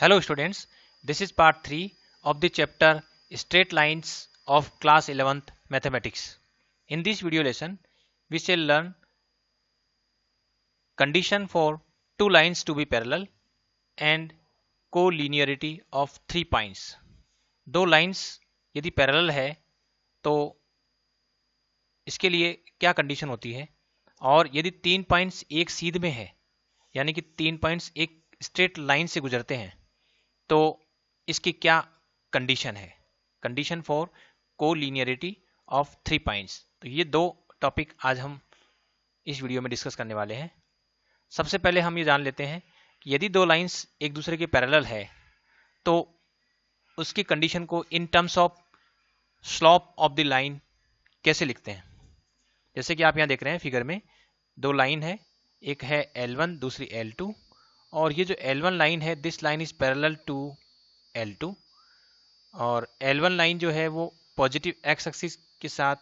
Hello students, this is part 3 of the chapter Straight Lines of class 11th Mathematics. In this video lesson, we shall learn condition for two lines to be parallel and collinearity of 3 points. दो lines यदि parallel है तो इसके लिए क्या condition होती है, और यदि 3 पॉइंट्स एक सीध में है यानी कि 3 पॉइंट्स एक स्ट्रेट लाइन से गुजरते हैं तो इसकी क्या कंडीशन है, condition for collinearity of 3 points. तो ये दो टॉपिक आज हम इस वीडियो में डिस्कस करने वाले हैं। सबसे पहले हम ये जान लेते हैं कि यदि दो लाइंस एक दूसरे के पैरेलल है तो उसकी कंडीशन को in terms of slope of the line कैसे लिखते हैं। जैसे कि आप यहाँ देख रहे हैं फिगर में दो लाइन है, एक है L1 दूसरी L2, और ये जो L1 लाइन है this line is parallel to L2, और L1 लाइन जो है वो पॉजिटिव एक्स एक्सिस के साथ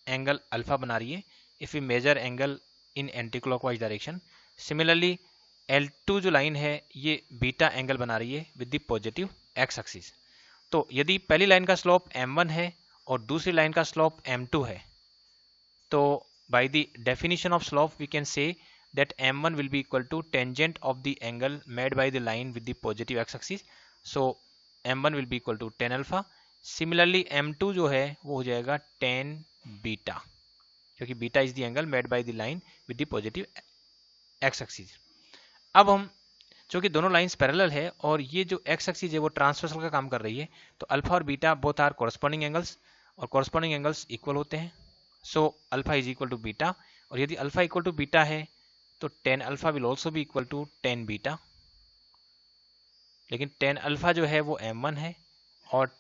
एंगल अल्फा बना रही है if we measure angle in anti clockwise direction. Similarly L2 जो लाइन है ये बीटा एंगल बना रही है with the positive x axis. तो यदि पहली लाइन का स्लोप M1 है और दूसरी लाइन का स्लोप M2 है तो by the definition of slope we can say that M1 will be equal to tangent of the angle made by the line with the positive x-axis, so M1 will be equal to tan alpha. Similarly M2 जो है वो हो जाएगा tan beta, क्योंकि beta is the angle made by the line with the positive x-axis. अब हम चूंकि दोनों लाइंस पैरेलल है और ये जो एक्स एक्सिस है वो ट्रांसवर्सल का काम कर रही है तो अल्फा और beta both are corresponding angles, और कॉरस्पॉन्डिंग एंगल्स इक्वल होते हैं। So alpha is equal to beta, और यदि अल्फा इक्वल टू बीटा है तो टेन अल्फा विल ऑल्सो भी इक्वल टू टेन बीटा, लेकिन टेन अल्फा जो है वो M1 है और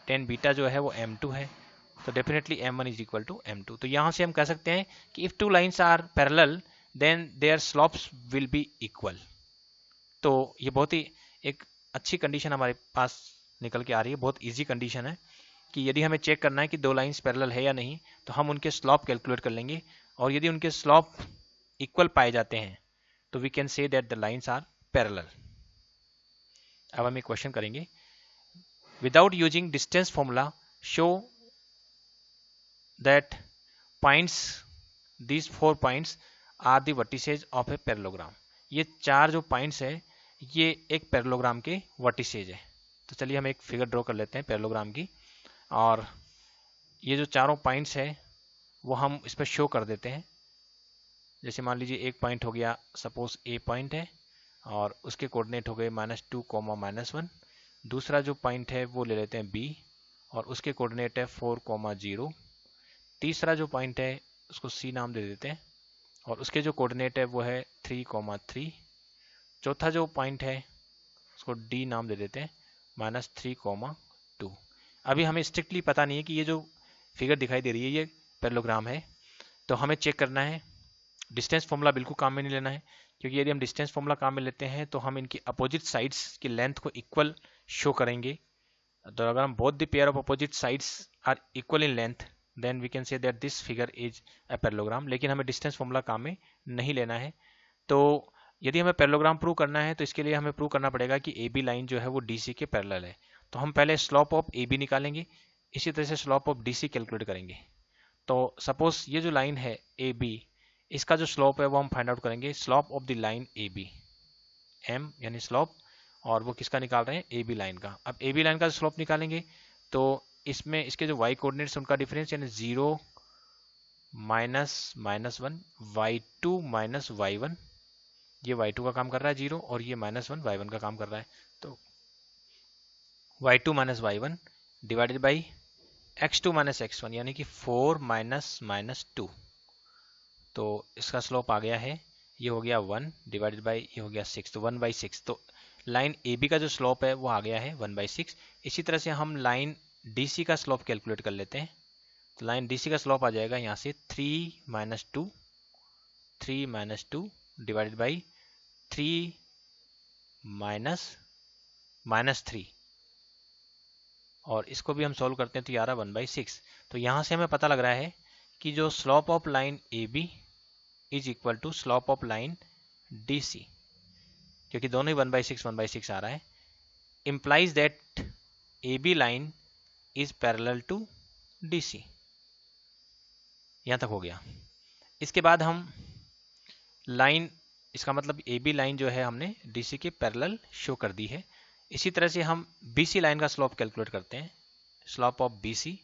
टेन बीटा जो है वो M2 है, तो definitely M1 is equal to M2। तो यहाँ से हम कह सकते हैं कि if two lines are parallel then their slopes will be equal. तो ये बहुत ही एक अच्छी कंडीशन हमारे पास निकल के आ रही है, बहुत इजी कंडीशन है कि यदि हमें चेक करना है कि दो लाइंस पैरेलल है या नहीं तो हम उनके स्लोप कैलकुलेट कर लेंगे, और यदि उनके स्लोप इक्वल पाए जाते हैं तो we can say that the lines are parallel. अब हम एक क्वेश्चन करेंगे, without using distance formula show that points these 4 points are the vertices of a parallelogram. ये चार जो पॉइंट्स है ये एक पैरेललोग्राम के वर्टिसेज है। तो चलिए हम एक फिगर ड्रॉ कर लेते हैं पैरेललोग्राम की, और ये जो चारों पॉइंट्स है वो हम इस पर शो कर देते हैं। जैसे मान लीजिए एक पॉइंट हो गया, सपोज A पॉइंट है और उसके कोऑर्डिनेट हो गए -2, -1। दूसरा जो पॉइंट है वो ले लेते हैं B और उसके कोऑर्डिनेट है 4, 0। तीसरा जो पॉइंट है उसको C नाम दे देते हैं और उसके जो कोऑर्डिनेट है वो है 3, 3। चौथा जो पॉइंट है उसको D नाम दे देते हैं -3, 2। अभी हमें स्ट्रिक्टली पता नहीं है कि ये जो फिगर दिखाई दे रही है ये पैरेललोग्राम है, तो हमें चेक करना है। डिस्टेंस फॉर्मूला बिल्कुल काम में नहीं लेना है, क्योंकि यदि हम डिस्टेंस फॉर्मूला काम में लेते हैं तो हम इनकी अपोजिट साइड्स की लेंथ को इक्वल शो करेंगे। तो अगर हम both the pair of opposite sides are equal in length then we can say that this figure is a parallelogram, लेकिन हमें डिस्टेंस फॉर्मूला काम में नहीं लेना है। तो यदि हमें पैरेललोग्राम प्रूव करना है तो इसके लिए हमें प्रूव करना पड़ेगा कि AB लाइन जो है वो DC के पैरेलल है। तो हम पहले स्लोप ऑफ AB निकालेंगे, इसी तरह से स्लोप ऑफ DC कैलकुलेट करेंगे। तो सपोज ये जो लाइन है AB, इसका जो स्लोप है वो हम फाइंड आउट करेंगे, slope of the line AB, M यानी स्लोप, और वो किसका निकाल रहे हैं, AB लाइन का। अब AB लाइन का स्लोप निकालेंगे तो इसमें इसके जो y कोऑर्डिनेट्स उनका डिफरेंस यानी 0, -1, y2 -y1, ये y2 का काम कर रहा है 0 और ये -1 y1 का काम कर रहा है। तो y2 -y1 divided by x2 -x1 यानी कि 4 -2। तो इसका स्लोप आ गया है, ये हो गया 1 डिवाइडेड बाई ये हो गया 6, तो 1/6। तो लाइन AB का जो स्लोप है वो आ गया है 1/6। इसी तरह से हम लाइन DC का स्लोप कैलकुलेट कर लेते हैं। तो लाइन DC का स्लोप आ जाएगा यहाँ से 3 -2 डिवाइडेड बाई 3 -3, और इसको भी हम सॉल्व करते हैं तो यार 1/6। तो यहाँ से हमें पता लग रहा है कि जो slope of line AB is equal to slope of line DC, क्योंकि दोनों ही 1/6 आ रहा है। implies that AB line is parallel to DC। यहाँ तक हो गया। इसके बाद हम लाइन, इसका मतलब AB लाइन जो है हमने DC के पैरेलल शो कर दी है। इसी तरह से हम BC लाइन का स्लोप कैलकुलेट करते हैं, स्लोप ऑफ BC।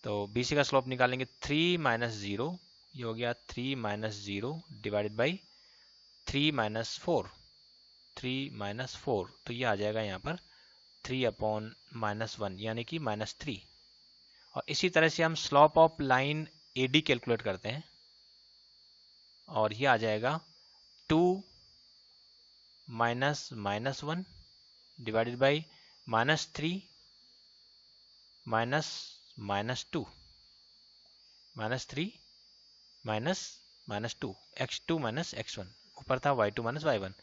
तो BC का स्लोप निकालेंगे 3 माइनस 0, ये हो गया 3 minus 0 divided by 3 minus 4, 3 minus 4, तो ये आ जाएगा यहाँ पर 3 अपॉन माइनस 1 यानी कि माइनस 3। और इसी तरह से हम slope of line AD calculate करते हैं और ये आ जाएगा 2 minus minus 1 divided by minus 3 minus minus 2, minus 3 minus minus 2, x2 minus x1, ऊपर था y2 माइनस y1।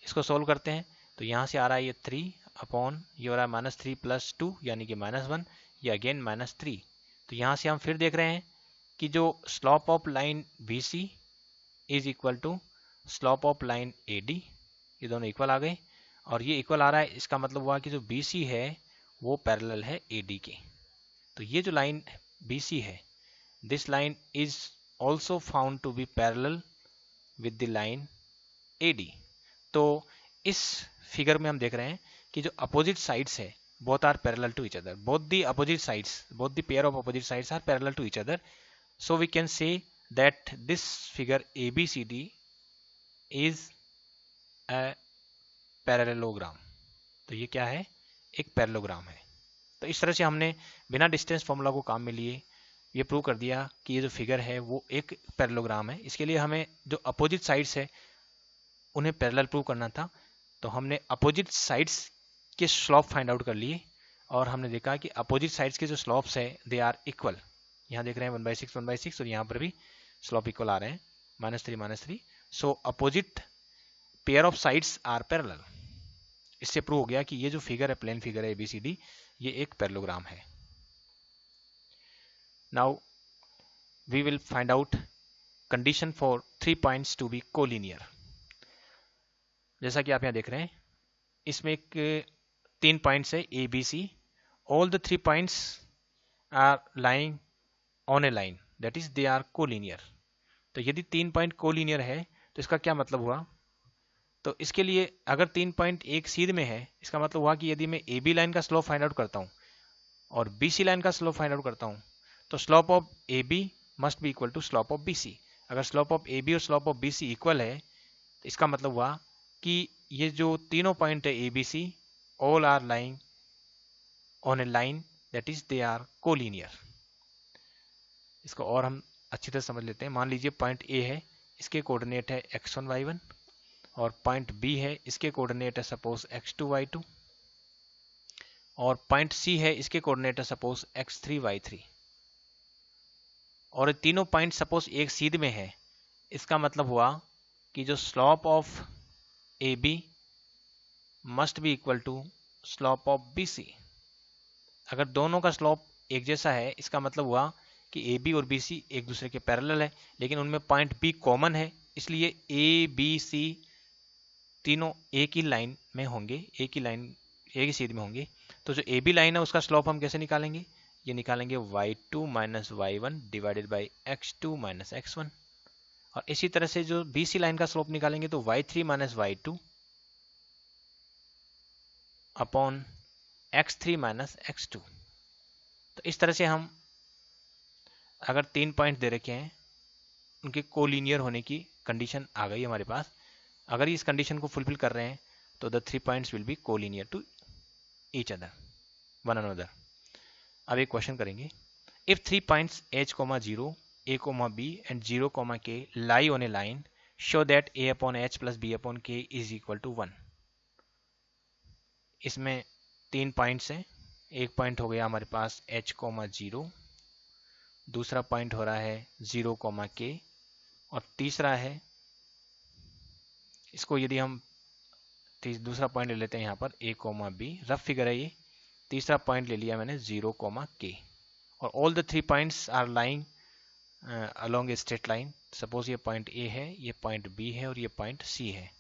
इसको सोल्व करते हैं तो यहाँ से आ रहा है ये 3 अपॉन, ये हो रहा है माइनस 3 प्लस 2 यानी कि माइनस 1, ये अगेन माइनस 3। तो यहाँ से हम फिर देख रहे हैं कि जो slope of line BC is equal to slope of line AD, ये दोनों इक्वल आ गए और ये इक्वल आ रहा है। इसका मतलब हुआ कि जो BC है वो पैरेलल है AD के। तो ये जो लाइन BC है, this line is also found to be parallel with the line AD। तो इस फिगर में हम देख रहे हैं कि जो अपोजिट साइड्स है both are parallel to each other, both the opposite sides, both the pair of opposite sides are parallel to each other, so we can say that this figure ABCD is a parallelogram। तो ये क्या है, एक parallelogram है। तो इस तरह से हमने बिना डिस्टेंस फॉर्मूला को काम में लिए ये प्रूव कर दिया कि ये जो फिगर है वो एक पैरेललोग्राम है। इसके लिए हमें जो अपोजिट साइड्स है उन्हें पैरेलल प्रूव करना था, तो हमने अपोजिट साइड्स के स्लोप फाइंड आउट कर लिए और हमने देखा कि अपोजिट साइड्स के जो स्लोप्स है दे आर इक्वल। यहाँ देख रहे हैं 1/6 1/6 और यहाँ पर भी स्लोप इक्वल आ रहे हैं, -3 -3। So opposite pair of sides are parallel. इससे प्रूव हो गया कि ये जो फिगर है, प्लेन फिगर है ABCD, ये एक पैरेललोग्राम है। Now we will find out condition for 3 points to be collinear. जैसा कि आप यहाँ देख रहे हैं, इसमें एक 3 पॉइंट्स है ABC, all the 3 points are lying on a line, that is they are collinear. तो यदि 3 पॉइंट कोलिनियर है तो इसका क्या मतलब हुआ, तो इसके लिए अगर 3 पॉइंट एक सीध में है, इसका मतलब हुआ कि यदि मैं AB लाइन का स्लोप फाइंड आउट करता हूँ और BC लाइन का स्लोप फाइंड आउट करता हूँ तो slope of AB must be equal to slope of BC। अगर स्लोप ऑफ AB और स्लोप ऑफ BC इक्वल है तो इसका मतलब हुआ कि ये जो तीनों पॉइंट है ABC, all are lying on a line, that is they are collinear. इसको और हम अच्छी तरह समझ लेते हैं। मान लीजिए पॉइंट A है, इसके कोऑर्डिनेट है x1 y1 और पॉइंट B है, इसके कोऑर्डिनेट है सपोज x2 y2 और पॉइंट C है, इसके कोऑर्डिनेट है सपोज x3 y3 और तीनों पॉइंट सपोज एक सीध में है। इसका मतलब हुआ कि जो slope of AB must be equal to slope of BC। अगर दोनों का स्लोप एक जैसा है, इसका मतलब हुआ कि AB और BC एक दूसरे के पैरेलल है, लेकिन उनमें पॉइंट B कॉमन है, इसलिए ABC तीनों एक ही लाइन में होंगे, एक ही सीध में होंगे। तो जो AB लाइन है उसका स्लोप हम कैसे निकालेंगे, ये निकालेंगे y2 minus y1 divided by x2 minus x1। और इसी तरह से जो BC लाइन का स्लोप निकालेंगे तो y3 minus y2 upon x3 minus x2। तो इस तरह से हम अगर 3 पॉइंट दे रखे हैं, उनके कोलिनियर होने की कंडीशन आ गई हमारे पास। अगर इस कंडीशन को फुलफिल कर रहे हैं तो the 3 points will be collinear to each other, one another. अब एक क्वेश्चन करेंगे, if 3 points h, 0, a, b and 0, k lie on a line, show that a upon h plus b upon k is equal to 1। इसमें 3 points हैं। एक point हो गया हमारे पास h, 0, दूसरा पॉइंट हो रहा है 0, k और तीसरा है, इसको यदि हम दूसरा पॉइंट ले लेते हैं यहाँ पर a, b, रफ फिगर है ये। तीसरा पॉइंट ले लिया मैंने 0, k और all the 3 points are lying along a straight line. Suppose ये पॉइंट A है, ये पॉइंट B है और ये पॉइंट C है।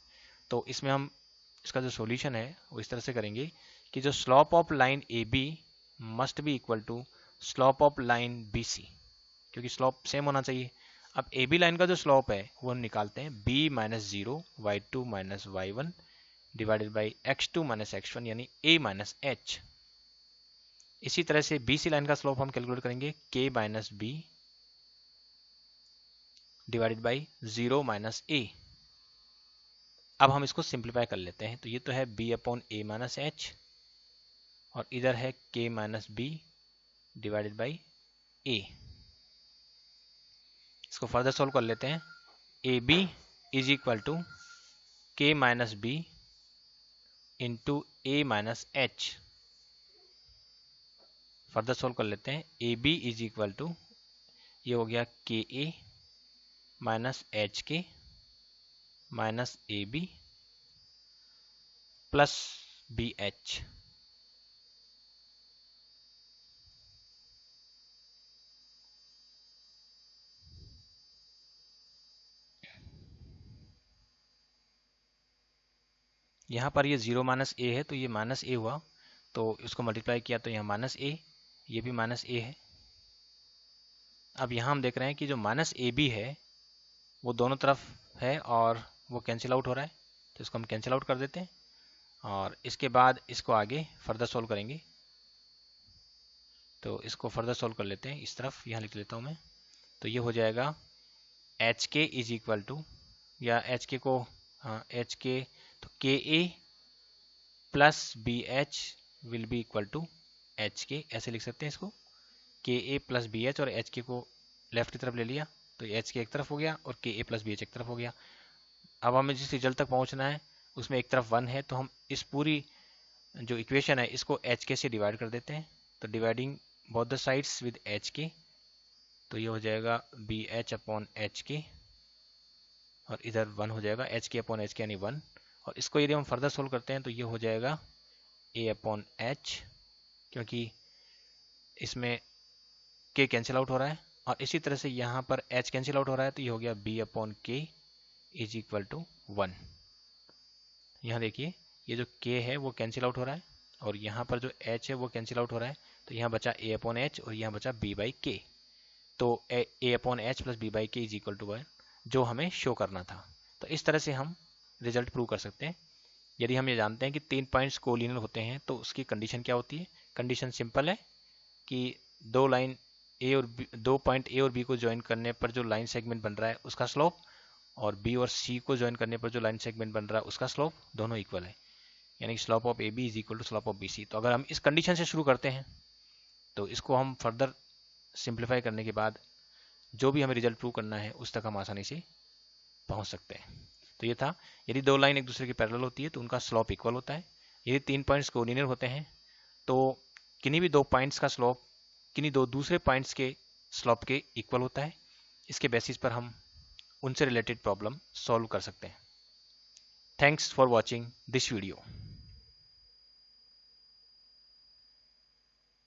तो इसमें हम इसका जो सॉल्यूशन है वो इस तरह से करेंगे कि जो slope of line A B must be equal to slope of line B C, क्योंकि स्लोप सेम होना चाहिए। अब ए बी लाइन का जो स्लोप है वो हम निकालते हैं b minus zero Y two minus Y one divided by X two minus X one, यानी a माइनस एच। इसी तरह से बी सी लाइन का स्लोप हम कैलकुलेट करेंगे k minus B divided by zero minus A. अब हम इसको सिंप्लीफाई कर लेते हैं, तो ये तो है b upon A minus H और इधर है k minus B divided by A. इसको फर्दर सोल्व कर लेते हैं। A B is equal to k minus B into A minus H. Further solve कर लेते हैं। A B is equal to, ये हो गया K A minus H K minus A B plus B H. यहाँ पर ये जीरो माइनस ए है तो ये माइनस ए हुआ, तो इसको मल्टीप्लाई किया तो यहाँ माइनस ए, ये भी माइनस ए है। अब यहाँ हम देख रहे हैं कि जो माइनस ए बी है वो दोनों तरफ है और वो कैंसिल आउट हो रहा है, तो इसको हम कैंसिल आउट कर देते हैं और इसके बाद इसको आगे फर्दर सोल्व करेंगे। तो इसको फर्दर सोल्व कर लेते हैं, इस तरफ यहाँ लिख लेता हूँ मैं। तो ये हो जाएगा H K is equal to, या एच के को, हाँ एच के, तो K A plus B H will be equal to H K, ऐसे लिख सकते हैं इसको, K A plus B H, और एच के को लेफ्ट की तरफ ले लिया तो एच के एक तरफ हो गया और के ए प्लस बी एच एक तरफ हो गया। अब हमें जिस रिजल्ट तक पहुंचना है उसमें एक तरफ 1 है, तो हम इस पूरी जो इक्वेशन है इसको एच के से डिवाइड कर देते हैं। तो dividing both the sides with H K, तो ये हो जाएगा बी एच अपॉन एच के और इधर 1 हो जाएगा एच के अपॉन एच के यानी 1। और इसको यदि हम फर्दर सोल्व करते हैं तो ये हो जाएगा ए अपॉन एच, क्योंकि इसमें के कैंसिल आउट हो रहा है, और इसी तरह से यहाँ पर एच कैंसिल आउट हो रहा है, तो ये हो गया बी अपॉन के इज इक्वल टू 1। यहाँ देखिए ये जो के है वो कैंसिल आउट हो रहा है और यहाँ पर जो एच है वो कैंसिल आउट हो रहा है, तो यहाँ बचा ए अपॉन एच और यहाँ बचा बी बाई के। तो A upon H plus B by K is equal to 1 जो हमें शो करना था। तो इस तरह से हम रिजल्ट प्रूव कर सकते हैं। यदि हम ये जानते हैं कि 3 पॉइंट्स कोलिनियर होते हैं तो उसकी कंडीशन क्या होती है। कंडीशन सिंपल है कि दो लाइन ए और बी, 2 पॉइंट ए और बी को ज्वाइन करने पर जो लाइन सेगमेंट बन रहा है उसका स्लोप, और बी और सी को ज्वाइन करने पर जो लाइन सेगमेंट बन रहा है उसका स्लोप दोनों इक्वल है, यानी slope of A B is equal to slope of B C. तो अगर हम इस कंडीशन से शुरू करते हैं तो इसको हम फर्दर सिंप्लीफाई करने के बाद जो भी हमें रिजल्ट प्रूव करना है उस तक हम आसानी से पहुंच सकते हैं। तो ये था, यदि दो लाइन एक दूसरे की पैरेलल होती है तो उनका स्लोप इक्वल होता है। यदि 3 पॉइंट्स कोलिनियर होते हैं तो किन्हीं भी 2 पॉइंट्स का स्लोप किन्हीं 2 दूसरे पॉइंट्स के स्लोप के इक्वल होता है। इसके बेसिस पर हम उनसे रिलेटेड प्रॉब्लम सॉल्व कर सकते हैं। Thanks for watching this video.